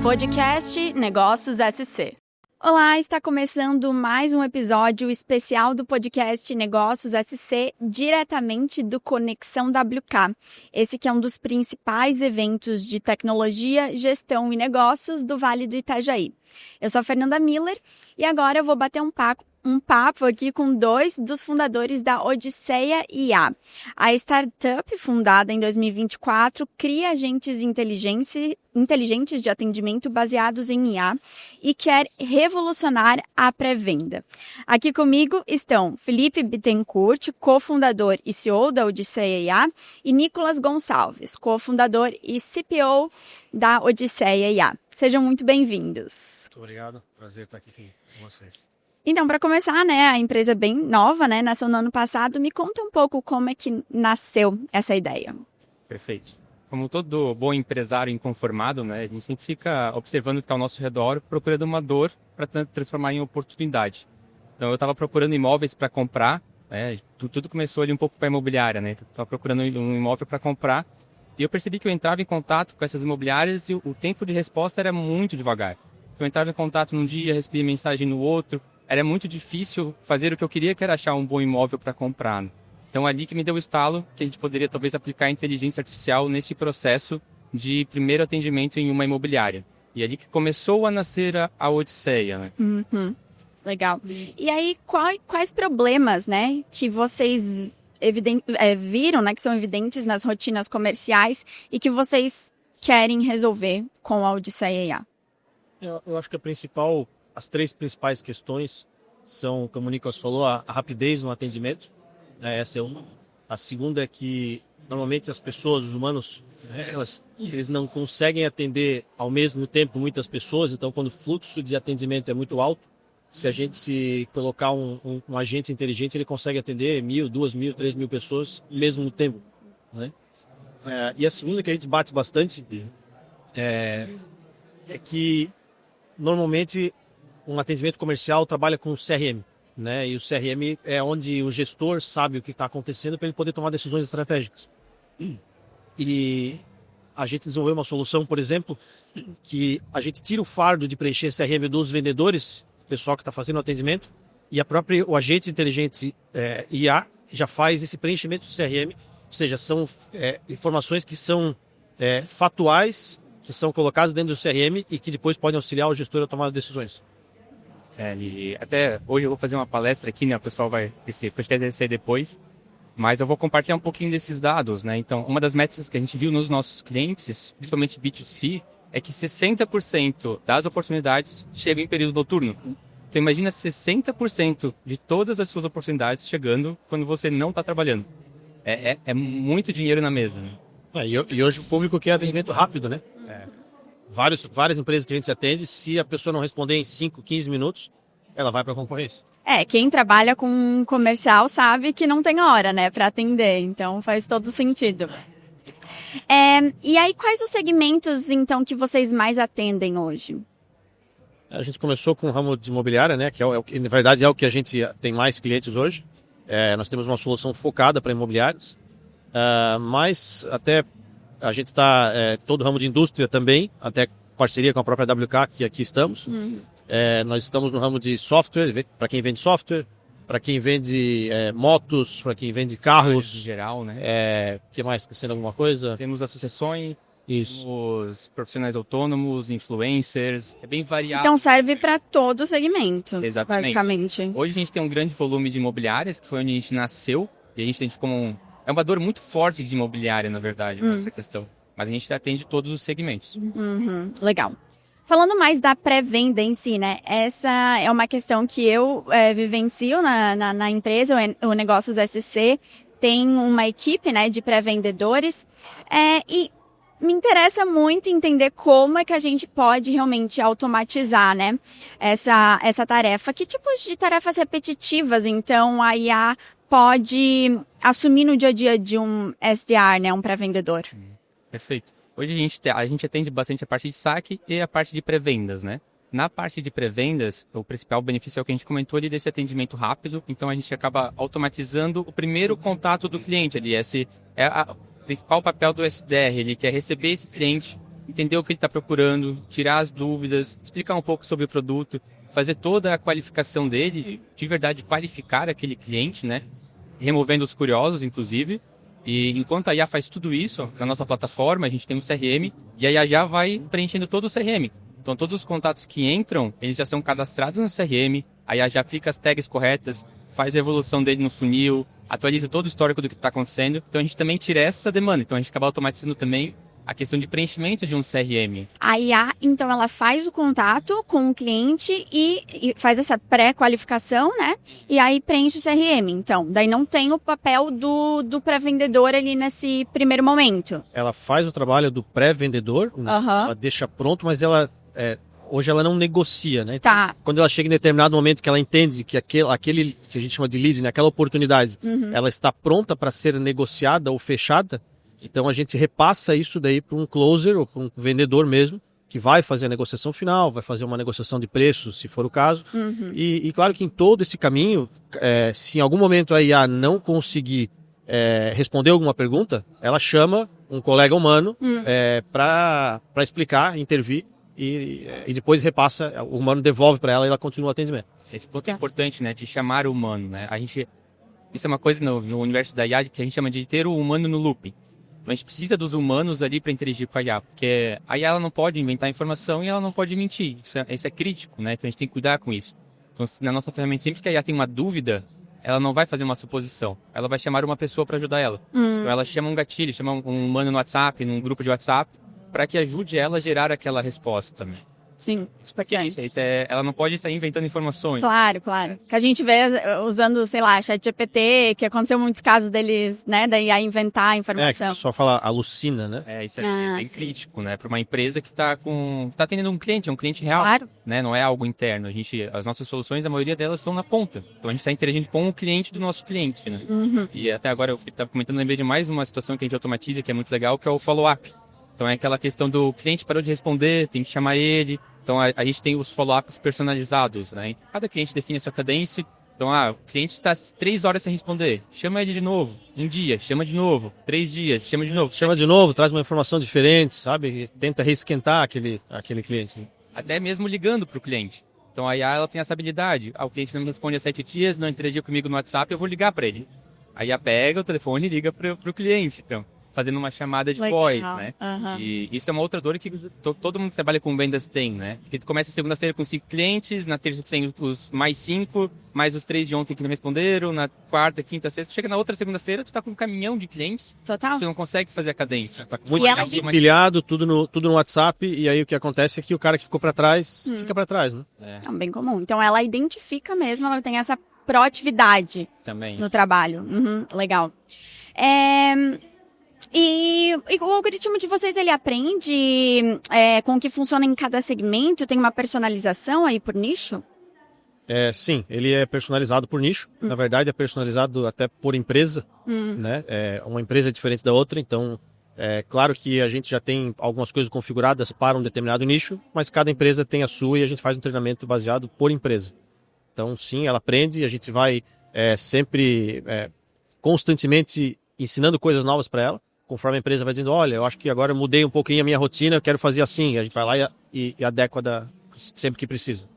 Podcast Negócios SC. Olá, está começando mais um episódio especial do podcast Negócios SC, diretamente do Conexão WK. Esse que é um dos principais eventos de tecnologia, gestão e negócios do Vale do Itajaí. Eu sou a Fernanda Miller e agora eu vou bater um papo aqui com dois dos fundadores da Odisseia IA. A startup, fundada em 2024, cria agentes inteligentes de atendimento baseados em IA e quer revolucionar a pré-venda. Aqui comigo estão Felipe Bittencourt, cofundador e CEO da Odisseia IA, e Nicolas Gonçalves, cofundador e CPO da Odisseia IA. Sejam muito bem-vindos. Muito obrigado, prazer estar aqui com vocês. Então, para começar, a empresa é bem nova, nasceu no ano passado. Me conta um pouco como é que nasceu essa ideia. Perfeito. Como todo bom empresário inconformado, a gente sempre fica observando o que está ao nosso redor, procurando uma dor para transformar em oportunidade. Então, eu estava procurando imóveis para comprar, tudo começou ali um pouco para a imobiliária, Estava procurando um imóvel para comprar e eu percebi que eu entrava em contato com essas imobiliárias e o tempo de resposta era muito devagar. Eu entrava em contato num dia, recebia mensagem no outro. Era muito difícil fazer o que eu queria, que era achar um bom imóvel para comprar. Então, ali que me deu o estalo que a gente poderia talvez aplicar a inteligência artificial nesse processo de primeiro atendimento em uma imobiliária. E ali que começou a nascer a Odisseia. Uhum. Legal. E aí, quais problemas, que vocês viram, que são evidentes nas rotinas comerciais e que vocês querem resolver com a Odisseia IA? Eu acho que as três principais questões são, como o Nicolas falou, a rapidez no atendimento. Essa é uma. A segunda é que, normalmente, as pessoas, os humanos, eles não conseguem atender ao mesmo tempo muitas pessoas. Então, quando o fluxo de atendimento é muito alto, se a gente colocar um agente inteligente, ele consegue atender 1.000, 2.000, 3.000 pessoas ao mesmo tempo. E a segunda que a gente bate bastante é que, normalmente, um atendimento comercial trabalha com CRM, E o CRM é onde o gestor sabe o que está acontecendo para ele poder tomar decisões estratégicas. E a gente desenvolveu uma solução, por exemplo, que a gente tira o fardo de preencher CRM dos vendedores, o pessoal que está fazendo o atendimento, e o agente inteligente IA já faz esse preenchimento do CRM, ou seja, são informações que são fatuais, que são colocadas dentro do CRM e que depois podem auxiliar o gestor a tomar as decisões. E até hoje eu vou fazer uma palestra aqui, o pessoal vai descer depois, mas eu vou compartilhar um pouquinho desses dados, Então, uma das métricas que a gente viu nos nossos clientes, principalmente B2C, é que 60% das oportunidades chegam em período noturno. Então, imagina 60% de todas as suas oportunidades chegando quando você não está trabalhando. É muito dinheiro na mesa. E hoje o público quer atendimento rápido, Várias empresas que a gente atende, se a pessoa não responder em 5, 15 minutos, ela vai para a concorrência. Quem trabalha com comercial sabe que não tem hora, para atender, então faz todo sentido. E aí, quais os segmentos, então, que vocês mais atendem hoje? A gente começou com o ramo de imobiliária, que na verdade é o que a gente tem mais clientes hoje. Nós temos uma solução focada para imobiliários, mas até a gente está todo o ramo de indústria também, até parceria com a própria WK, que aqui estamos. Nós estamos no ramo de software, para quem vende software, para quem vende motos, para quem vende carros. Em geral, que mais? Esquecendo alguma coisa? Temos associações, Isso. temos profissionais autônomos, influencers, é bem variado. Então serve para todo o segmento, Exatamente. Basicamente. Hoje a gente tem um grande volume de imobiliárias, que foi onde a gente nasceu, e a gente identificou é uma dor muito forte de imobiliária, na verdade, essa questão. Mas a gente atende todos os segmentos. Legal. Falando mais da pré-venda em si, Essa é uma questão que eu vivencio na empresa, o Negócios SC tem uma equipe, de pré-vendedores, e me interessa muito entender como é que a gente pode realmente automatizar, essa tarefa. Que tipos de tarefas repetitivas, então, a IA pode assumir no dia a dia de um SDR, um pré-vendedor? Perfeito. Hoje a gente atende bastante a parte de saque e a parte de pré-vendas, Na parte de pré-vendas, o principal benefício é o que a gente comentou ali desse atendimento rápido. Então, a gente acaba automatizando o primeiro contato do cliente ali. Esse é o principal papel do SDR, ele quer receber esse cliente, entender o que ele está procurando, tirar as dúvidas, explicar um pouco sobre o produto, fazer toda a qualificação dele, de verdade qualificar aquele cliente, né? Removendo os curiosos, inclusive. E enquanto a IA faz tudo isso, na nossa plataforma, a gente tem um CRM, e a IA já vai preenchendo todo o CRM. Então, todos os contatos que entram, eles já são cadastrados no CRM, a IA já aplica as tags corretas, faz a evolução dele no funil, atualiza todo o histórico do que está acontecendo. Então, a gente também tira essa demanda. Então, a gente acaba automatizando também a questão de preenchimento de um CRM. A IA, então, ela faz o contato com o cliente e faz essa pré-qualificação, né? E aí preenche o CRM. Então, daí não tem o papel do pré-vendedor ali nesse primeiro momento. Ela faz o trabalho do pré-vendedor, ela deixa pronto, mas hoje ela não negocia, né? Então, Tá. quando ela chega em determinado momento que ela entende que aquele que a gente chama de lead, né? Aquela oportunidade, ela está pronta para ser negociada ou fechada, então a gente repassa isso daí para um closer ou para um vendedor mesmo, que vai fazer a negociação final, vai fazer uma negociação de preço, se for o caso. E claro que em todo esse caminho, se em algum momento a IA não conseguir responder alguma pergunta, ela chama um colega humano para explicar, intervir, e depois repassa, o humano devolve para ela e ela continua o atendimento. Esse ponto é importante, né? De chamar o humano, né? Isso é uma coisa no universo da IA que a gente chama de ter o humano no loop. Então, a gente precisa dos humanos ali para interagir com a IA, porque a IA ela não pode inventar informação e ela não pode mentir. Isso é crítico, né? Então, a gente tem que cuidar com isso. Então, na nossa ferramenta, sempre que a IA tem uma dúvida, ela não vai fazer uma suposição. Ela vai chamar uma pessoa para ajudar ela. Então, ela chama um gatilho, chama um humano no WhatsApp, num grupo de WhatsApp, para que ajude ela a gerar aquela resposta também. Sim. Porque ela não pode sair inventando informações. Claro, claro. Que a gente vê usando, sei lá, ChatGPT, que aconteceu muitos casos deles, né, daí a inventar a informação. Que o pessoal fala alucina, né? Isso é bem crítico, né? Para uma empresa que tá atendendo um cliente real. Claro. Né? Não é algo interno. As nossas soluções, a maioria delas são na ponta. Então a gente está interagindo com o cliente do nosso cliente, né? E até agora eu estava comentando, lembrei de mais uma situação que a gente automatiza, que é muito legal, que é o follow-up. Então é aquela questão do cliente parou de responder, tem que chamar ele. Então a gente tem os follow-ups personalizados, né? Cada cliente define a sua cadência. Então, o cliente está 3 horas sem responder. Chama ele de novo. 1 dia, chama de novo. 3 dias, chama de novo. Chama de novo, traz uma informação diferente, sabe? E tenta reesquentar aquele cliente. Né? Até mesmo ligando para o cliente. Então a IA ela tem essa habilidade. O cliente não me responde há 7 dias, não interagiu comigo no WhatsApp, eu vou ligar para ele. A IA pega o telefone e liga para o cliente. Então, fazendo uma chamada de voz, né? E isso é uma outra dor que todo mundo que trabalha com vendas tem, né? Porque tu começa segunda-feira com 5 clientes, na terça tu tem os mais 5, mais os 3 de ontem que não responderam, na quarta, quinta, sexta, tu chega na outra segunda-feira, tu tá com um caminhão de clientes. Total. Tu não consegue fazer a cadência. Tá muito empilhado, tudo no WhatsApp, e aí o que acontece é que o cara que ficou para trás, fica para trás, né? É bem comum. Então ela identifica mesmo, ela tem essa proatividade também no trabalho. Legal. E o algoritmo de vocês, ele aprende com o que funciona em cada segmento? Tem uma personalização aí por nicho? Sim, ele é personalizado por nicho. Na verdade, é personalizado até por empresa. Né? Uma empresa é diferente da outra, então é claro que a gente já tem algumas coisas configuradas para um determinado nicho, mas cada empresa tem a sua e a gente faz um treinamento baseado por empresa. Então, sim, ela aprende e a gente vai sempre, constantemente ensinando coisas novas para ela. Conforme a empresa vai dizendo, olha, eu acho que agora eu mudei um pouquinho a minha rotina, eu quero fazer assim. A gente vai lá e adequa sempre que precisa.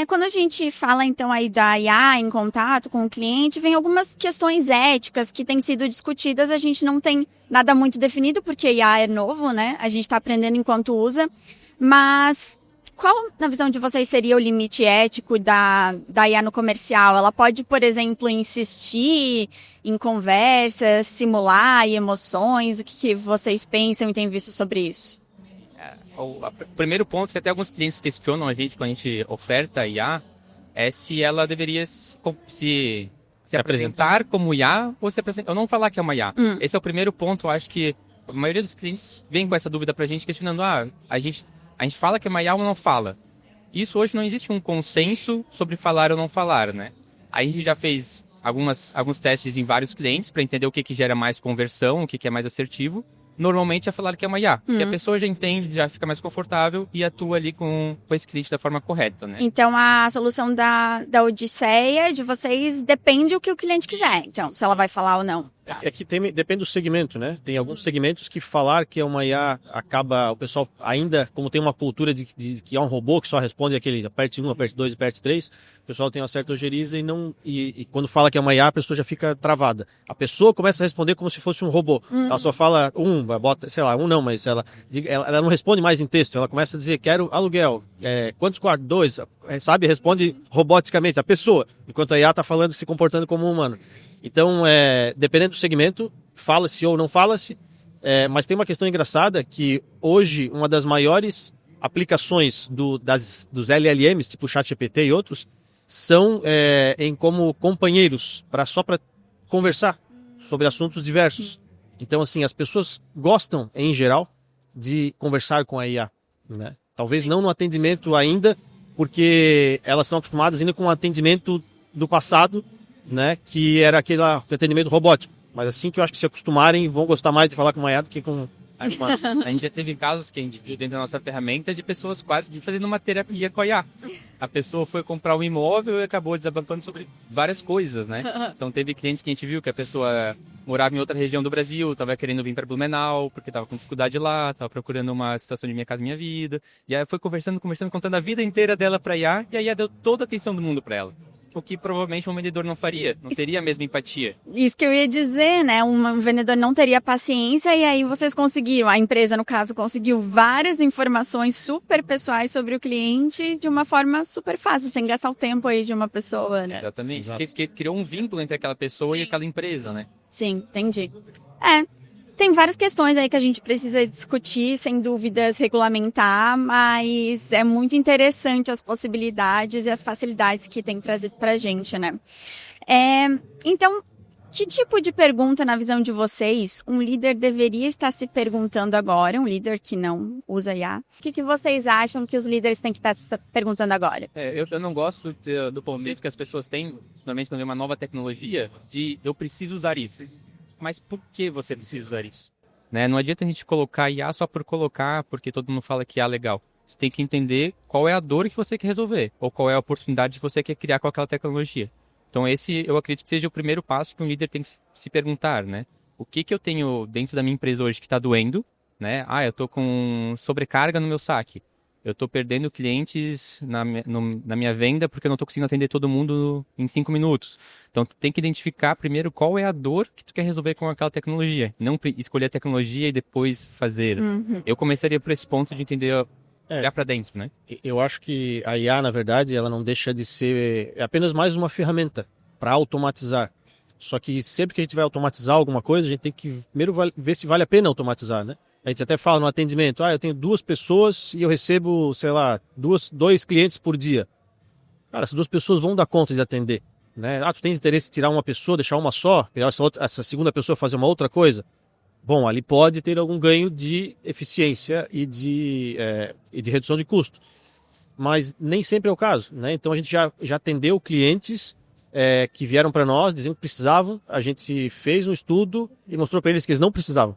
Quando a gente fala, então, aí da IA em contato com o cliente, vem algumas questões éticas que têm sido discutidas. A gente não tem nada muito definido, porque IA é novo, né? A gente está aprendendo enquanto usa. Mas qual, na visão de vocês, seria o limite ético da IA no comercial? Ela pode, por exemplo, insistir em conversas, simular emoções? O que vocês pensam e têm visto sobre isso? O primeiro ponto que até alguns clientes questionam a gente quando a gente oferta a IA é se ela deveria se apresentar como IA ou se apresentar, ou não falar que é uma IA. Esse é o primeiro ponto. Eu acho que a maioria dos clientes vem com essa dúvida pra gente, questionando, a gente fala que é uma IA ou não fala. Isso hoje não existe um consenso sobre falar ou não falar, né? A gente já fez alguns testes em vários clientes para entender o que gera mais conversão, o que é mais assertivo. Normalmente é falar que é uma IA. E a pessoa já entende, já fica mais confortável e atua ali com esse cliente da forma correta, né? Então, a solução da Odisseia de vocês depende do que o cliente quiser. Então, se ela vai falar ou não. É que depende do segmento, né? Tem alguns segmentos que falar que é uma IA acaba, o pessoal ainda, como tem uma cultura de que é um robô que só responde aquele aperte 1, aperte 2, aperte 3, o pessoal tem uma certa ojeriza e quando fala que é uma IA, a pessoa já fica travada. A pessoa começa a responder como se fosse um robô. Ela só fala bota, sei lá, não, mas ela não responde mais em texto, ela começa a dizer, quero aluguel, quantos quartos? 2, sabe? Responde roboticamente, a pessoa, enquanto a IA está falando, se comportando como um humano. Então, dependendo do segmento, fala-se ou não fala-se, mas tem uma questão engraçada que hoje uma das maiores aplicações dos LLMs, tipo ChatGPT e outros, são em como companheiros, só para conversar sobre assuntos diversos. Então, assim, as pessoas gostam, em geral, de conversar com a IA, né? Talvez não no atendimento ainda, porque elas estão acostumadas ainda com o atendimento do passado, né, que era aquele atendimento robótico. Mas assim que eu acho que se acostumarem, vão gostar mais de falar com uma IA do que com uma... A gente já teve casos que a gente viu dentro da nossa ferramenta de pessoas quase fazendo uma terapia com a IA. A pessoa foi comprar um imóvel e acabou desabafando sobre várias coisas, né? Então teve clientes que a gente viu que a pessoa morava em outra região do Brasil, estava querendo vir para Blumenau, porque estava com dificuldade lá, estava procurando uma situação de Minha Casa Minha Vida. E aí foi conversando, contando a vida inteira dela para a IA, e a IA deu toda a atenção do mundo para ela. O que provavelmente um vendedor não faria, não teria a mesma empatia. Isso que eu ia dizer, né? Um vendedor não teria paciência e aí vocês conseguiram, a empresa no caso, conseguiu várias informações super pessoais sobre o cliente de uma forma super fácil, sem gastar o tempo aí de uma pessoa, né? Exatamente, porque criou um vínculo entre aquela pessoa e aquela empresa, né? Sim, entendi. Tem várias questões aí que a gente precisa discutir, sem dúvidas regulamentar, mas é muito interessante as possibilidades e as facilidades que tem trazido pra gente, né? Então, que tipo de pergunta, na visão de vocês, um líder deveria estar se perguntando agora, um líder que não usa IA? O que vocês acham que os líderes têm que estar se perguntando agora? Eu não gosto do conceito que as pessoas têm, normalmente quando vem uma nova tecnologia, de eu preciso usar isso. Mas por que você precisa usar isso? Né? Não adianta a gente colocar IA só por colocar, porque todo mundo fala que IA é legal. Você tem que entender qual é a dor que você quer resolver, ou qual é a oportunidade que você quer criar com aquela tecnologia. Então esse eu acredito que seja o primeiro passo que um líder tem que se perguntar, né? O que eu tenho dentro da minha empresa hoje que está doendo, né? Eu estou com sobrecarga no meu saque. Eu estou perdendo clientes na minha venda porque eu não estou conseguindo atender todo mundo em 5 minutos. Então, tu tem que identificar primeiro qual é a dor que tu quer resolver com aquela tecnologia. Não escolher a tecnologia e depois fazer. Eu começaria por esse ponto de entender, olhar para dentro, né? Eu acho que a IA, na verdade, ela não deixa de ser apenas mais uma ferramenta para automatizar. Só que sempre que a gente vai automatizar alguma coisa, a gente tem que primeiro ver se vale a pena automatizar, né? A gente até fala no atendimento, eu tenho 2 pessoas e eu recebo, sei lá, 2 clientes por dia. Cara, essas 2 pessoas vão dar conta de atender, né? Tu tens interesse em tirar uma pessoa, deixar uma só, pegar essa segunda pessoa fazer uma outra coisa? Bom, ali pode ter algum ganho de eficiência e de redução de custo. Mas nem sempre é o caso, né? Então a gente já atendeu clientes que vieram para nós dizendo que precisavam, a gente fez um estudo e mostrou para eles que eles não precisavam.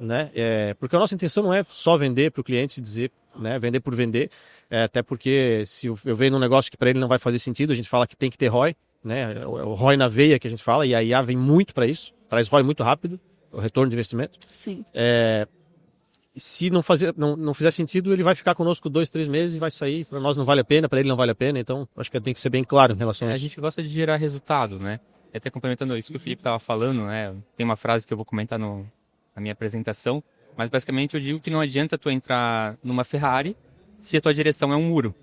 Né? Porque a nossa intenção não é só vender para o cliente, dizer, né, vender por vender, até porque se eu vendo um negócio que para ele não vai fazer sentido, a gente fala que tem que ter ROI, né? O ROI na veia que a gente fala, e a IA vem muito para isso, traz ROI muito rápido, o retorno de investimento. Sim. Se não fizer sentido, ele vai ficar conosco 2, 3 meses e vai sair, para nós não vale a pena, para ele não vale a pena, então acho que tem que ser bem claro em relação a isso. A gente gosta de gerar resultado, né? Até complementando isso que o Felipe estava falando, né? Tem uma frase que eu vou comentar na minha apresentação, mas basicamente eu digo que não adianta tu entrar numa Ferrari se a tua direção é um muro,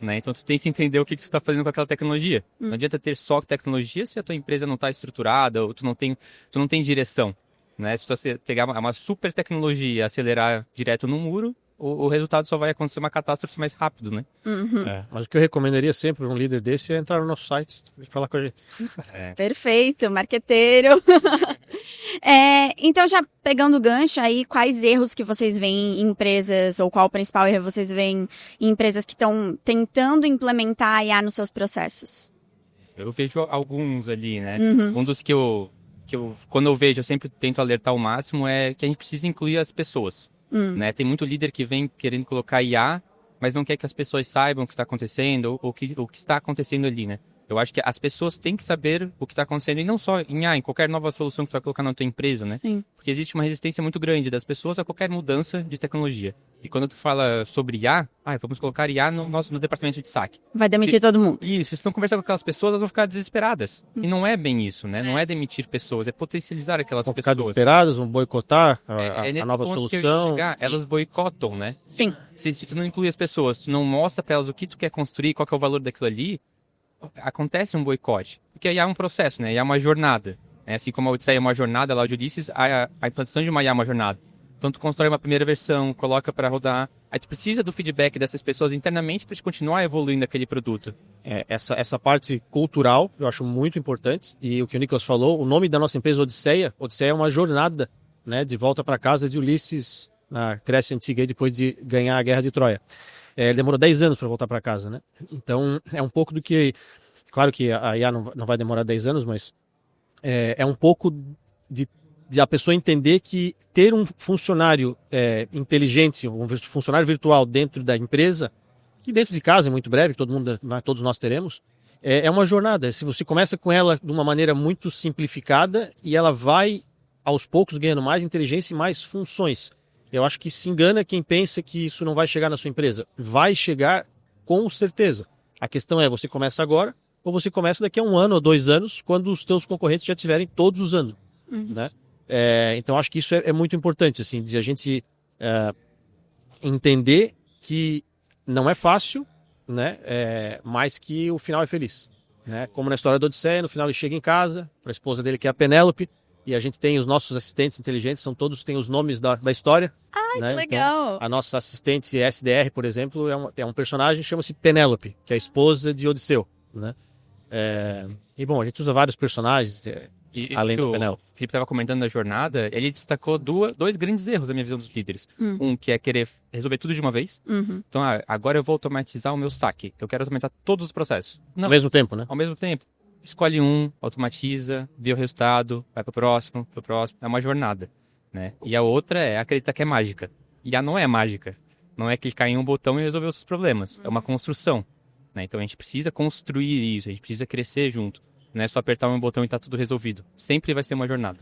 né? Então tu tem que entender o que tu está fazendo com aquela tecnologia. Não adianta ter só tecnologia se a tua empresa não está estruturada ou tu não tem direção, né? Se tu pegar uma super tecnologia e acelerar direto no muro, o resultado só vai acontecer uma catástrofe mais rápido, né? Mas o que eu recomendaria sempre para um líder desse é entrar no nosso site e falar com a gente. Perfeito, marqueteiro. Então, já pegando o gancho aí, quais erros que vocês veem em empresas, ou qual o principal erro vocês veem em empresas que estão tentando implementar a IA nos seus processos? Eu vejo alguns ali, né? Um dos que eu, quando eu vejo, eu sempre tento alertar ao máximo, é que a gente precisa incluir as pessoas. Né? Tem muito líder que vem querendo colocar IA, mas não quer que as pessoas saibam o que está acontecendo ou o que está acontecendo ali, né? Eu acho que as pessoas têm que saber o que está acontecendo, e não só em qualquer nova solução que tu vai colocar na tua empresa, né? Sim. Porque existe uma resistência muito grande das pessoas a qualquer mudança de tecnologia. E quando tu fala sobre IA, vamos colocar IA no departamento de saque. Vai demitir todo mundo. Isso, se tu não conversar com aquelas pessoas, elas vão ficar desesperadas. E não é bem isso, né? Não é demitir pessoas, é potencializar aquelas Vão ficar pessoas. desesperadas, vão boicotar Nesse a nova ponto que eu ia solução. chegar, elas boicotam, né? Sim. Se tu não inclui as pessoas, tu não mostra para elas o que tu quer construir, qual que é o valor daquilo ali, acontece um boicote. Porque aí há um processo, né? E há uma jornada. Assim como a Odisseia é uma jornada, lá de Ulisses, a implantação de uma IA é uma jornada. Então tu constrói uma primeira versão, coloca para rodar, aí tu precisa do feedback dessas pessoas internamente para te continuar evoluindo aquele produto. Essa parte cultural eu acho muito importante, e o que o Nicolas falou, o nome da nossa empresa Odisseia é uma jornada, né, de volta para casa de Ulisses na Grécia Antiga, depois de ganhar a Guerra de Troia. Ele demorou 10 anos para voltar para casa, né? Então é um pouco do que, claro que a IA não vai demorar 10 anos, mas é um pouco de a pessoa entender que ter um funcionário inteligente, um funcionário virtual dentro da empresa, que dentro de casa, muito breve, todos nós teremos, é uma jornada. Se você começa com ela de uma maneira muito simplificada e ela vai, aos poucos, ganhando mais inteligência e mais funções. Eu acho que se engana quem pensa que isso não vai chegar na sua empresa. Vai chegar com certeza. A questão é, você começa agora ou você começa daqui a 1 ano ou 2 anos, quando os teus concorrentes já estiverem todos usando, né? Então acho que isso é muito importante, assim, de a gente entender que não é fácil, né? Mas que o final é feliz, né? Como na história da Odisseia, no final ele chega em casa para a esposa dele, que é a Penélope, e a gente tem os nossos assistentes inteligentes, todos têm os nomes da história. Ai, né? que legal! Então, a nossa assistente SDR, por exemplo, é um personagem que chama-se Penélope, que é a esposa de Odisseu, né? E bom, a gente usa vários personagens, além do Penélope. O Felipe estava comentando da jornada, ele destacou dois grandes erros da minha visão dos líderes. Um, que é querer resolver tudo de uma vez. Então, agora eu vou automatizar o meu saque. Eu quero automatizar todos os processos. Não. Ao mesmo tempo, né? Ao mesmo tempo. Escolhe um, automatiza, vê o resultado, vai pro próximo. É uma jornada, né? E a outra é acreditar que é mágica. E a não é mágica. Não é clicar em um botão e resolver os seus problemas. É uma construção, né? Então a gente precisa construir isso, a gente precisa crescer junto. Não é só apertar um botão e tá tudo resolvido. Sempre vai ser uma jornada.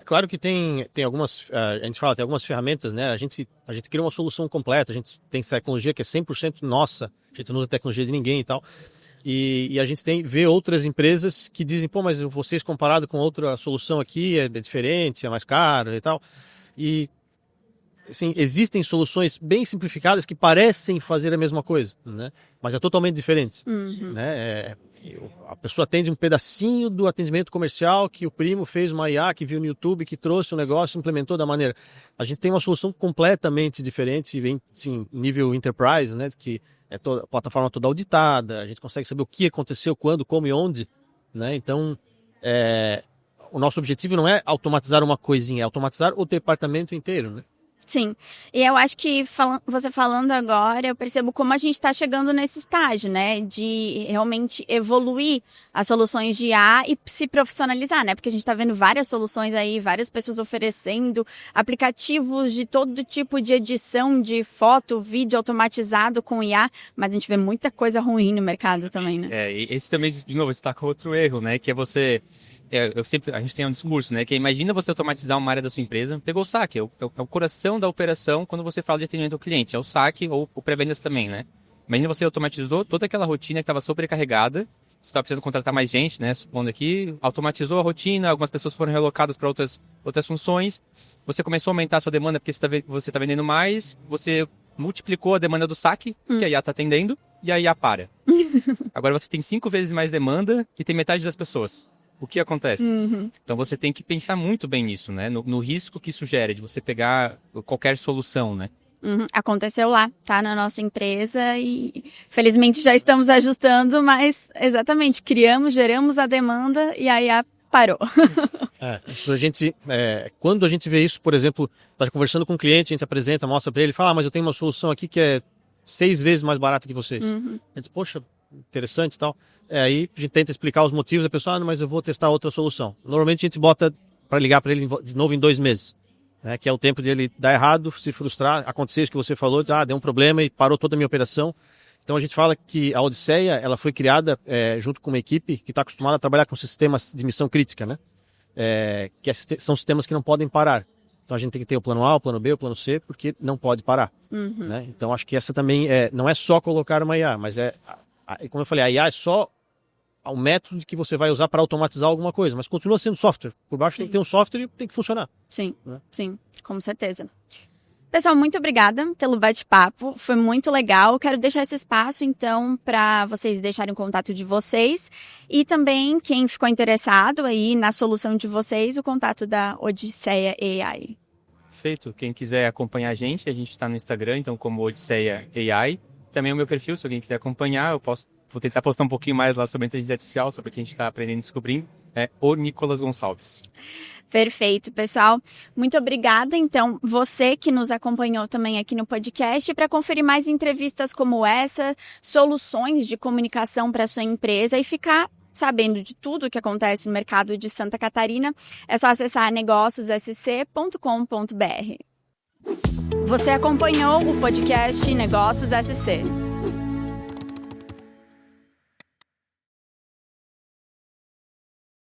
Claro que tem algumas, a gente fala, tem algumas ferramentas, né? A gente cria uma solução completa, a gente tem tecnologia que é 100% nossa, a gente não usa tecnologia de ninguém e tal. E a gente vê outras empresas que dizem, pô, mas vocês comparado com outra solução aqui é diferente, é mais caro e tal. E, assim, existem soluções bem simplificadas que parecem fazer a mesma coisa, né? Mas é totalmente diferente, né? A pessoa atende um pedacinho do atendimento comercial que o primo fez uma IA, que viu no YouTube, que trouxe um negócio, implementou da maneira. A gente tem uma solução completamente diferente, bem, assim, nível enterprise, né? Que é a plataforma toda auditada, a gente consegue saber o que aconteceu, quando, como e onde, né? Então, o nosso objetivo não é automatizar uma coisinha, é automatizar o departamento inteiro, né? Sim, e eu acho que você falando agora, eu percebo como a gente está chegando nesse estágio, né, de realmente evoluir as soluções de IA e se profissionalizar, né, porque a gente está vendo várias soluções aí, várias pessoas oferecendo aplicativos de todo tipo de edição de foto, vídeo automatizado com IA, mas a gente vê muita coisa ruim no mercado também, né. E esse também, de novo, destaca outro erro, né, que é você... a gente tem um discurso, né? Que imagina você automatizar uma área da sua empresa, pegou o saque, é o coração da operação quando você fala de atendimento ao cliente, é o saque ou o pré-vendas também, né? Imagina você automatizou toda aquela rotina que estava sobrecarregada, você estava precisando contratar mais gente, né? Supondo aqui, automatizou a rotina, algumas pessoas foram realocadas para outras funções, você começou a aumentar a sua demanda porque você está vendendo mais, você multiplicou a demanda do saque, que a IA está atendendo, e a IA para. Agora você tem 5 vezes mais demanda e tem metade das pessoas. O que acontece? Então você tem que pensar muito bem nisso, né? No risco que isso gera de você pegar qualquer solução, né? Aconteceu lá, tá? Na nossa empresa e felizmente já estamos ajustando, mas exatamente, geramos a demanda e aí parou. Isso quando a gente vê isso, por exemplo, tá conversando com um cliente, a gente apresenta, mostra para ele, fala, mas eu tenho uma solução aqui que é 6 vezes mais barata que vocês. A gente diz, poxa, interessante e tal. Aí a gente tenta explicar os motivos, a pessoa, mas eu vou testar outra solução. Normalmente a gente bota para ligar para ele de novo em 2 meses, né? Que é o tempo de ele dar errado, se frustrar, acontecer isso que você falou, deu um problema e parou toda a minha operação. Então a gente fala que a Odisseia ela foi criada junto com uma equipe que está acostumada a trabalhar com sistemas de missão crítica, né? São sistemas que não podem parar. Então a gente tem que ter o plano A, o plano B, o plano C, porque não pode parar. Né? Então acho que essa também não é só colocar uma IA, mas como eu falei, a IA é só o método que você vai usar para automatizar alguma coisa, mas continua sendo software. Por baixo tem que ter um software e tem que funcionar. Sim, sim, com certeza. Pessoal, muito obrigada pelo bate-papo, foi muito legal. Quero deixar esse espaço, então, para vocês deixarem o contato de vocês e também, quem ficou interessado aí na solução de vocês, o contato da Odisseia AI. Perfeito. Quem quiser acompanhar a gente está no Instagram, então como Odisseia AI. Também o meu perfil, se alguém quiser acompanhar, vou tentar postar um pouquinho mais lá sobre a inteligência artificial, sobre o que a gente está aprendendo e descobrindo. É o Nicolas Gonçalves. Perfeito, pessoal. Muito obrigada. Então, você que nos acompanhou também aqui no podcast, para conferir mais entrevistas como essa, soluções de comunicação para sua empresa e ficar sabendo de tudo o que acontece no mercado de Santa Catarina, é só acessar negóciossc.com.br. Você acompanhou o podcast Negócios SC.